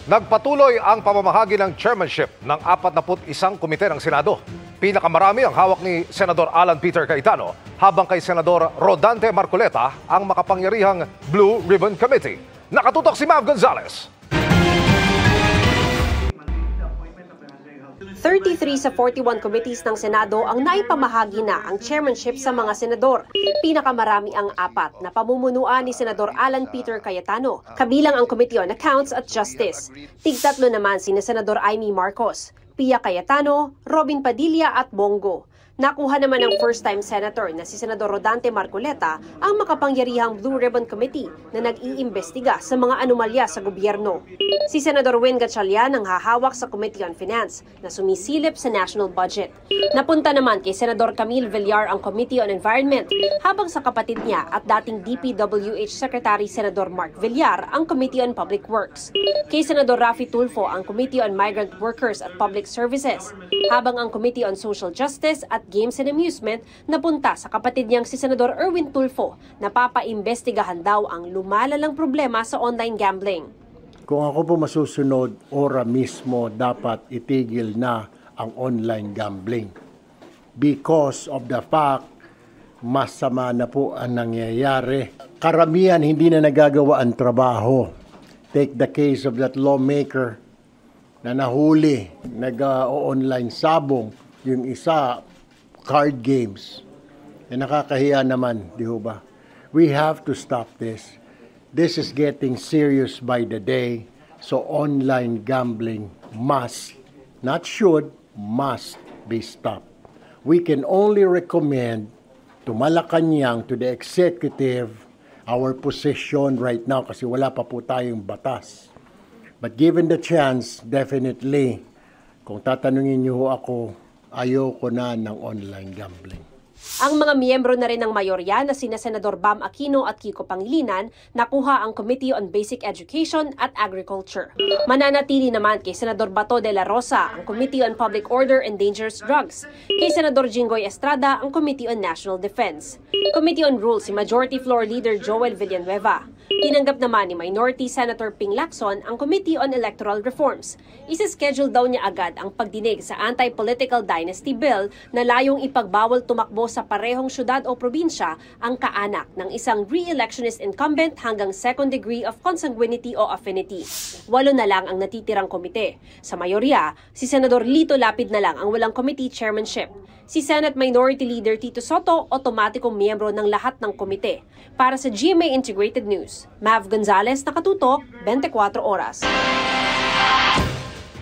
Nagpatuloy ang pamamahagi ng chairmanship ng 41 komite ng Senado. Pinakamarami ang hawak ni Senador Alan Peter Cayetano, habang kay Senador Rodante Marcoleta ang makapangyarihang Blue Ribbon Committee. Nakatutok si Mav Gonzalez. 33 sa 41 committees ng Senado ang naipamahagi na ang chairmanship sa mga senador. Pinakamarami ang 4 na pamumunuan ni Senador Alan Peter Cayetano, kabilang ang Committee on Accounts at Justice. Tig-3 naman sina Senador Amy Marcos, Pia Cayetano, Robin Padilla at Bongo. Nakuha naman ng first-time senator na si Senador Rodante Marcoleta ang makapangyarihang Blue Ribbon Committee na nag-iimbestiga sa mga anomalya sa gobyerno. Si Senador Win Gatchalian ang hahawak sa Committee on Finance na sumisilip sa national budget. Napunta naman kay Senador Camille Villar ang Committee on Environment, habang sa kapatid niya at dating DPWH Secretary Senador Mark Villar ang Committee on Public Works. Kay Senador Raffy Tulfo ang Committee on Migrant Workers at Public Services, habang ang Committee on Social Justice at Games and Amusement napunta sa kapatid niyang si Senador Erwin Tulfo na papaimbestigahan daw ang lumalalang problema sa online gambling. Kung ako po masusunod, ora mismo dapat itigil na ang online gambling. Because of the fact, masama na po ang nangyayari. Karamihan hindi na nagagawa ang trabaho. Take the case of that lawmaker na nahuli, nag-online sabong, yung isa, card games. Nakakahiya naman, di ba? We have to stop this. This is getting serious by the day. So online gambling must, not should, must be stopped. We can only recommend to Malacanang, to the executive, our position right now kasi wala pa po tayong batas. But given the chance, definitely, kung tatanungin niyo ako, ayoko na ng online gambling. Ang mga miyembro na rin ng mayorya na sina Senador Bam Aquino at Kiko Pangilinan nakuha ang Committee on Basic Education at Agriculture. Mananatili naman kay Senador Bato de la Rosa ang Committee on Public Order and Dangerous Drugs, kay Senador Jinggoy Estrada ang Committee on National Defense. Committee on Rules si Majority Floor Leader Joel Villanueva. Tinanggap naman ni Minority Senator Ping Lacson ang Committee on Electoral Reforms. Isa-schedule daw niya agad ang pagdinig sa Anti-Political Dynasty Bill na layong ipagbawal tumakbo sa parehong syudad o probinsya ang kaanak ng isang re-electionist incumbent hanggang second degree of consanguinity o affinity. 8 na lang ang natitirang komite. Sa mayorya, si Senador Lito Lapid na lang ang walang committee chairmanship. Si Senate Minority Leader Tito Soto, otomatikong miyembro ng lahat ng komite. Para sa GMA Integrated News, Mav Gonzalez, nakatutok, 24 oras.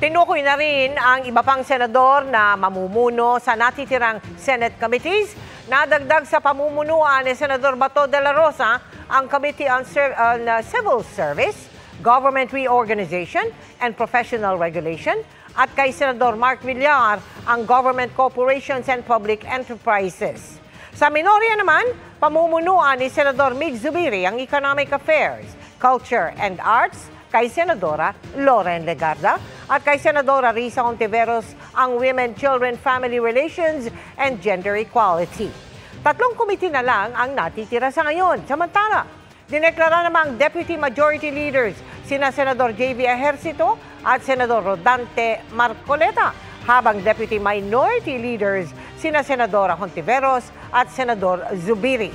Tinukoy na rin ang iba pang senador na mamumuno sa natitirang Senate committees. Nadagdag sa pamumunuan ni Senador Bato de la Rosa ang Committee on Civil Service, Government Reorganization and Professional Regulation, at kay Senador Mark Villar ang Government Corporations and Public Enterprises. Sa minorya naman, pamumunuan ni Senador Mig Zubiri ang Economic Affairs, Culture and Arts, kay Senadora Loren Legarda at kay Senadora Risa Ontiveros ang Women, Children, Family Relations and Gender Equality. 3 komite na lang ang natitira sa ngayon. Samantala, dineklara namang Deputy Majority Leaders sina Senador J.V. Ejercito at Senador Rodante Marcoleta, habang Deputy Minority Leaders sina Senadora Hontiveros at Senador Zubiri.